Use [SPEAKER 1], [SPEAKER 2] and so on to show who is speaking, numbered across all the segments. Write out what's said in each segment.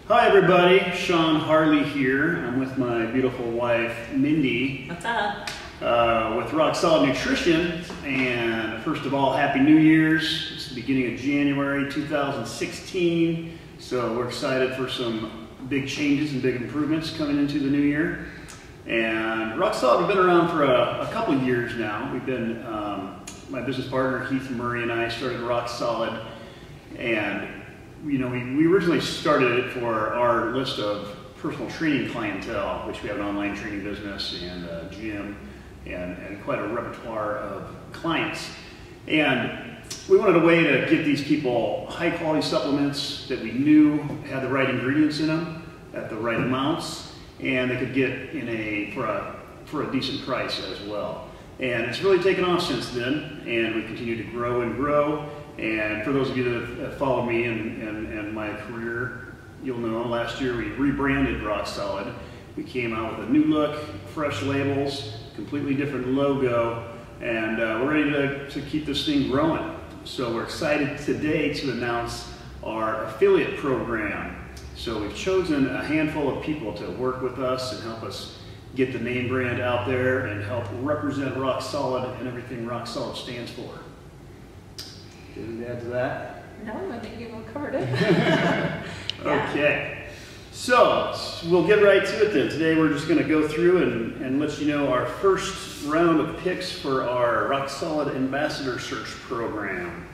[SPEAKER 1] Hi everybody, Sean Harley here. I'm with my beautiful wife, Mindy.
[SPEAKER 2] What's up?
[SPEAKER 1] With Rock Solid Nutrition. And first of all, Happy New Year's. It's the beginning of January 2016. So we're excited for some big changes and big improvements coming into the new year. And Rock Solid, we've been around for a couple of years now. We've been, my business partner Heath Murray and I started Rock Solid. And you know, we originally started it for our list of personal training clientele, which we have an online training business and a gym and quite a repertoire of clients. And we wanted a way to give these people high quality supplements that we knew had the right ingredients in them at the right amounts, and they could get for a decent price as well. And it's really taken off since then, and we continue to grow and grow. And for those of you that have followed me and my career, you'll know last year we rebranded Rock Solid. We came out with a new look, fresh labels, completely different logo, and we're ready to keep this thing growing. So we're excited today to announce our affiliate program. So we've chosen a handful of people to work with us and help us get the name brand out there and help represent Rock Solid and everything Rock Solid stands for. Anything to add to that?
[SPEAKER 2] No, I think you've covered it.
[SPEAKER 1] Okay, so we'll get right to it then. Today we're just going to go through and let you know our first round of picks for our Rock Solid Ambassador Search program.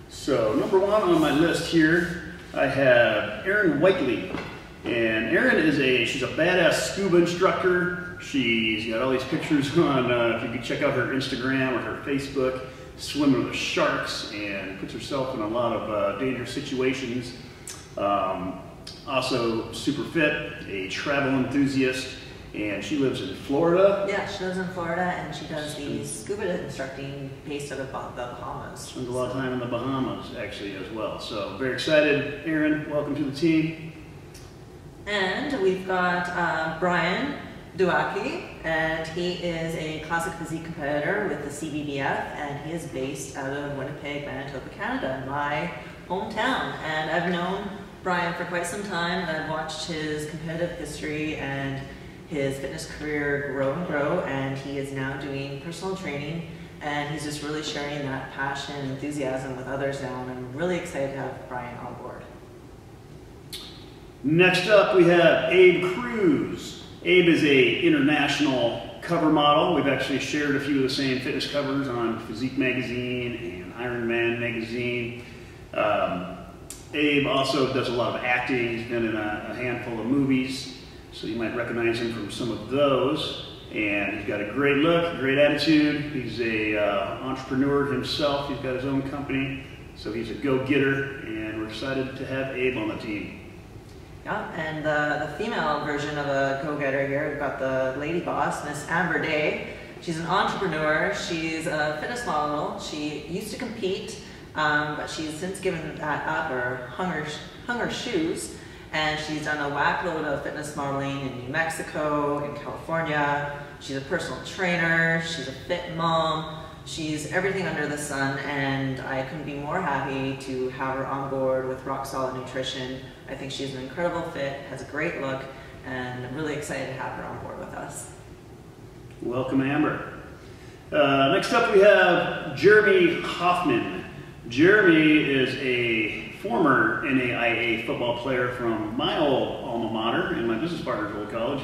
[SPEAKER 1] So number one on my list here, I have Erin Whiteley. And Erin she's a badass scuba instructor. She's got all these pictures on, if you could check out her Instagram or her Facebook, swimming with sharks, and puts herself in a lot of dangerous situations. Also super fit, a travel enthusiast, and she lives in Florida.
[SPEAKER 2] Yeah, she lives in Florida, and she does the scuba instructing based out of the Bahamas.
[SPEAKER 1] Spends a lot of time in the Bahamas, actually, as well. So very excited. Erin, welcome to the team.
[SPEAKER 2] And we've got Brian Duaki, and he is a classic physique competitor with the CBBF, and he is based out of Winnipeg, Manitoba, Canada, my hometown. And I've known Brian for quite some time, and I've watched his competitive history and his fitness career grow and grow, and he is now doing personal training, and he's just really sharing that passion and enthusiasm with others now, and I'm really excited to have Brian on board.
[SPEAKER 1] Next up, we have Abe Cruz. Abe is an international cover model. We've actually shared a few of the same fitness covers on Physique Magazine and Iron Man Magazine. Abe also does a lot of acting. He's been in a handful of movies, so you might recognize him from some of those. And he's got a great look, great attitude. He's an entrepreneur himself. He's got his own company, so he's a go-getter, and we're excited to have Abe on the team.
[SPEAKER 2] Yeah, and the female version of a go-getter here, we've got the lady boss, Miss Amber Day. She's an entrepreneur, she's a fitness model. She used to compete, but she's since given that up or hung her shoes, and she's done a whack load of fitness modeling in New Mexico, in California. She's a personal trainer, she's a fit mom. She's everything under the sun, and I couldn't be more happy to have her on board with Rock Solid Nutrition. I think she's an incredible fit, has a great look, and I'm really excited to have her on board with us.
[SPEAKER 1] Welcome, Amber. Next up, we have Jeremy Hoffman. Jeremy is a former NAIA football player from my old alma mater and my business partner's old college,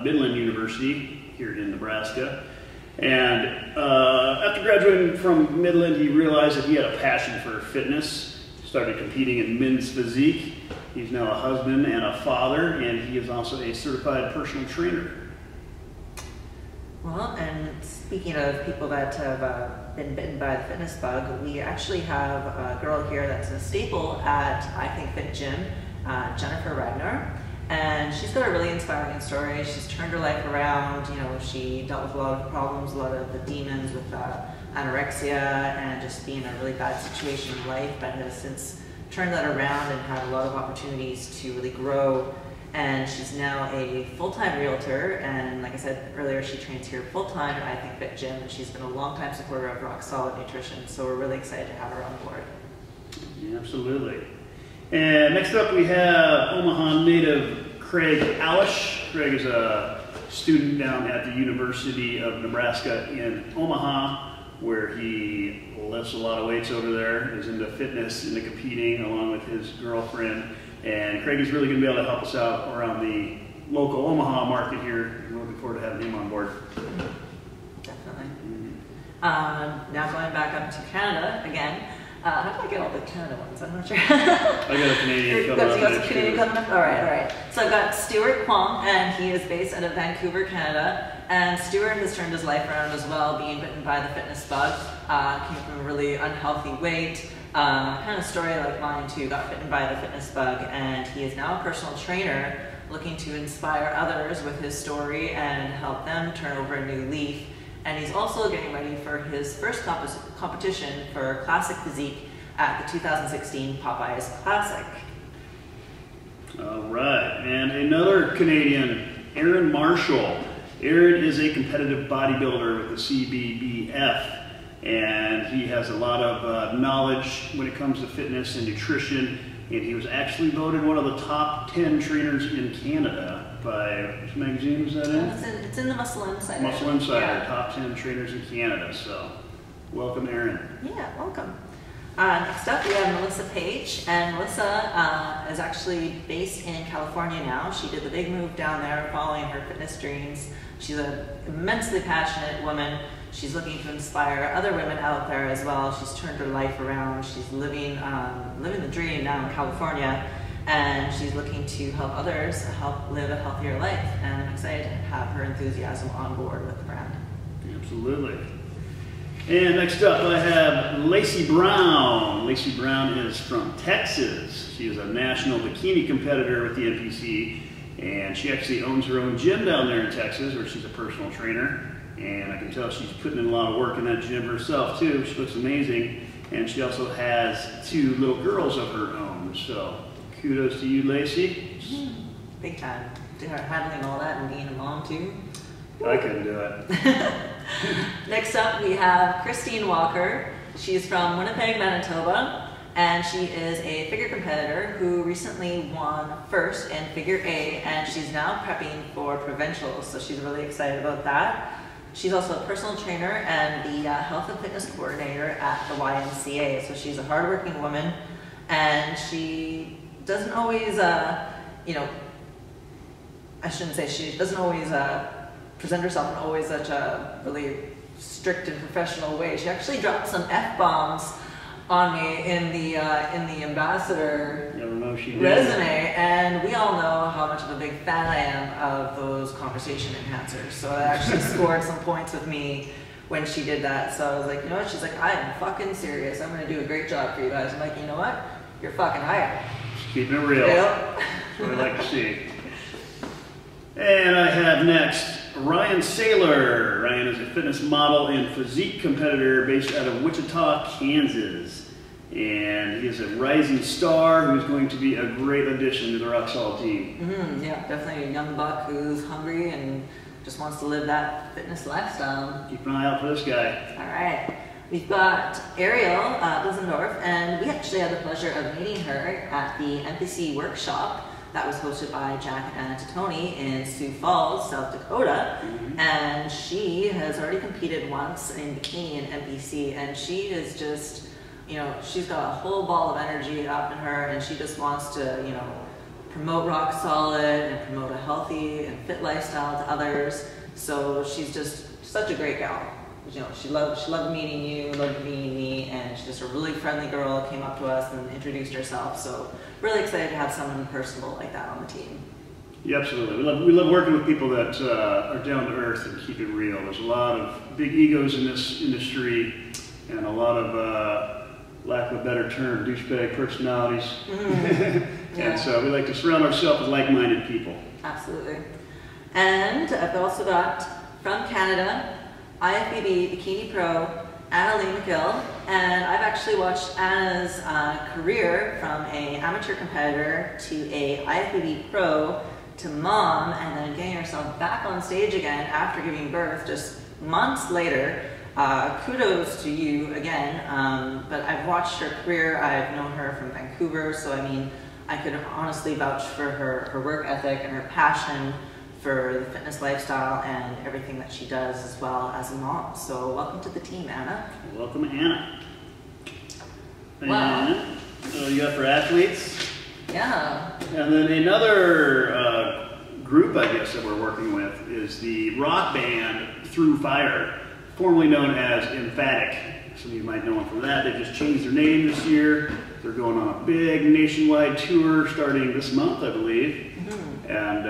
[SPEAKER 1] Midland University here in Nebraska. And after graduating from Midland, he realized that he had a passion for fitness, started competing in men's physique. He's now a husband and a father, and he is also a certified personal trainer.
[SPEAKER 2] Well, and speaking of people that have been bitten by the fitness bug, we actually have a girl here that's a staple at I Think Fit Gym, Jennifer Ragnar. And she's got a really inspiring story. She's turned her life around. You know, she dealt with a lot of problems, a lot of the demons with anorexia and just being in a really bad situation in life, but has since turned that around and had a lot of opportunities to really grow. And she's now a full-time realtor, and like I said earlier, she trains here full-time at I Think Fit Gym, and she's been a long-time supporter of Rock Solid Nutrition, so we're really excited to have her on board.
[SPEAKER 1] Yeah, absolutely. And next up we have Omaha native Craig Alish. Craig is a student down at the University of Nebraska in Omaha, where he lifts a lot of weights over there, is into fitness, into competing along with his girlfriend. And Craig is really going to be able to help us out around the local Omaha market here. We're looking forward to having him on board.
[SPEAKER 2] Definitely. Now going back up to Canada again. How do I get all the Canada ones? I'm not sure.
[SPEAKER 1] I got a Canadian coming up.
[SPEAKER 2] You got some Canadian coming up? All right. So I've got Stuart Kwong, and he is based out of Vancouver, Canada. And Stuart has turned his life around as well, being bitten by the fitness bug. Came from a really unhealthy weight. Kind of story like mine too, got bitten by the fitness bug, and he is now a personal trainer looking to inspire others with his story and help them turn over a new leaf. And he's also getting ready for his first competition for Classic Physique at the 2016 Popeyes Classic.
[SPEAKER 1] All right, and another Canadian, Aaron Marshall. Aaron is a competitive bodybuilder with the CBBF, and he has a lot of knowledge when it comes to fitness and nutrition, and he was actually voted one of the top 10 trainers in Canada by, which magazine was that in?
[SPEAKER 2] It's in the Muscle Insider.
[SPEAKER 1] Muscle Insider,
[SPEAKER 2] Yeah.
[SPEAKER 1] top 10 trainers in Canada, so welcome Aaron.
[SPEAKER 2] Yeah, welcome. Next up, we have Melissa Page, and Melissa is actually based in California now. She did the big move down there following her fitness dreams. She's an immensely passionate woman. She's looking to inspire other women out there as well. She's turned her life around. She's living the dream now in California, and she's looking to help others help live a healthier life. And I'm excited to have her enthusiasm on board with the brand.
[SPEAKER 1] Absolutely. And next up I have Lacey Brown. Lacey Brown is from Texas. She is a national bikini competitor with the NPC, and she actually owns her own gym down there in Texas, where she's a personal trainer. And I can tell she's putting in a lot of work in that gym herself too. She looks amazing. And she also has 2 little girls of her own. So kudos to you, Lacey.
[SPEAKER 2] Big time. Handling all that and being a mom too.
[SPEAKER 1] I couldn't do it.
[SPEAKER 2] Next up, we have Christine Walker. She's from Winnipeg, Manitoba, and she is a figure competitor who recently won first in Figure A, and she's now prepping for provincials, so she's really excited about that. She's also a personal trainer and the health and fitness coordinator at the YMCA, so she's a hardworking woman, and she doesn't always, I shouldn't say she doesn't always present herself in always such a really strict and professional way. She actually dropped some F-bombs on me in the ambassador resume, and we all know how much of a big fan I am of those conversation enhancers. So I actually scored some points with me when she did that. So I was like, you know what? She's like, I am fucking serious. I'm gonna do a great job for you guys. I'm like, you know what? You're fucking hired.
[SPEAKER 1] Keeping it real.
[SPEAKER 2] Yep.
[SPEAKER 1] That's what I like to see. And I have next Ryan Saylor. Ryan is a fitness model and physique competitor based out of Wichita, Kansas. And he is a rising star who's going to be a great addition to the Rock Solid team.
[SPEAKER 2] Yeah, definitely a young buck who's hungry and just wants to live that fitness lifestyle.
[SPEAKER 1] Keep an eye out for this guy.
[SPEAKER 2] All right. We've got Ariel Blissendorf, and we actually had the pleasure of meeting her at the NPC workshop that was hosted by Jack and Tony in Sioux Falls, South Dakota. And she has already competed once in bikini and NPC, and she is just, she's got a whole ball of energy up in her, and she just wants to, promote Rock Solid and promote a healthy and fit lifestyle to others. So she's just such a great gal. She loved meeting you, loved meeting me, and she's just a really friendly girl, came up to us and introduced herself. So really excited to have someone personable like that on the team.
[SPEAKER 1] Yeah, absolutely. We love working with people that are down to earth and keep it real. There's a lot of big egos in this industry, and a lot of, lack of a better term, douchebag personalities.
[SPEAKER 2] Yeah.
[SPEAKER 1] And so we like to surround ourselves with like-minded people.
[SPEAKER 2] Absolutely. And I've also got, from Canada, IFBB Bikini Pro, Anna Lee McGill, and I've actually watched Anna's career from an amateur competitor to a IFBB Pro to mom, and then getting herself back on stage again after giving birth just months later. Kudos to you again, but I've watched her career. I've known her from Vancouver, so I mean, I could honestly vouch for her work ethic and her passion for the fitness lifestyle and everything that she does, as well as a mom. So welcome to the team, Anna.
[SPEAKER 1] Welcome, Anna. And
[SPEAKER 2] Wow.
[SPEAKER 1] you got for athletes.
[SPEAKER 2] Yeah.
[SPEAKER 1] And then another group, I guess, that we're working with is the rock band Through Fire, formerly known as Emphatic. Some of you might know them from that. They just changed their name this year. They're going on a big nationwide tour starting this month, I believe. Mm-hmm. And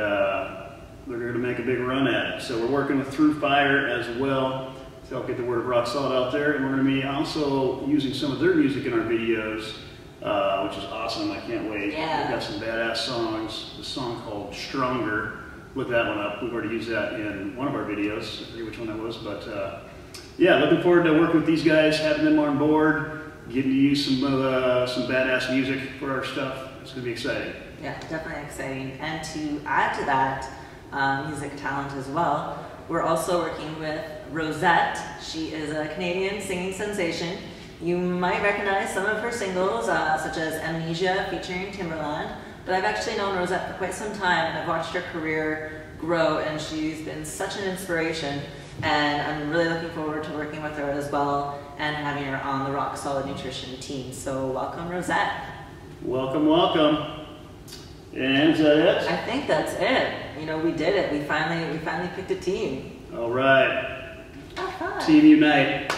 [SPEAKER 1] they're going to make a big run at it. So we're working with Through Fire as well to help get the word of Rock Solid out there. And we're going to be also using some of their music in our videos, which is awesome. I can't wait.
[SPEAKER 2] Yeah.
[SPEAKER 1] We've got some badass songs. A song called Stronger. Look that one up. We've already used that in one of our videos. I forget which one that was, but yeah, looking forward to working with these guys, having them on board, getting to use some badass music for our stuff. It's going to be exciting.
[SPEAKER 2] Yeah, definitely exciting. And to add to that music talent as well, we're also working with Rosette. She is a Canadian singing sensation. You might recognize some of her singles, such as Amnesia featuring Timberland, but I've actually known Rosette for quite some time, and I've watched her career grow, and she's been such an inspiration, and I'm really looking forward to working with her as well and having her on the Rock Solid Nutrition team. So welcome, Rosette.
[SPEAKER 1] Welcome, welcome. And is that it?
[SPEAKER 2] I think that's it. You know, we did it. We finally picked a team.
[SPEAKER 1] All right.
[SPEAKER 2] Oh,
[SPEAKER 1] Team Unite.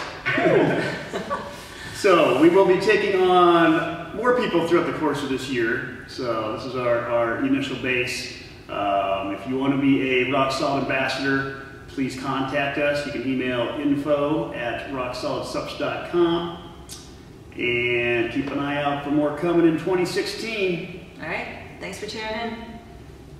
[SPEAKER 1] So we will be taking on more people throughout the course of this year. So this is our initial base. If you want to be a Rock Solid ambassador, please contact us. You can email info@rocksolidsubs.com and keep an eye out for more coming in 2016.
[SPEAKER 2] All right. Thanks for tuning in.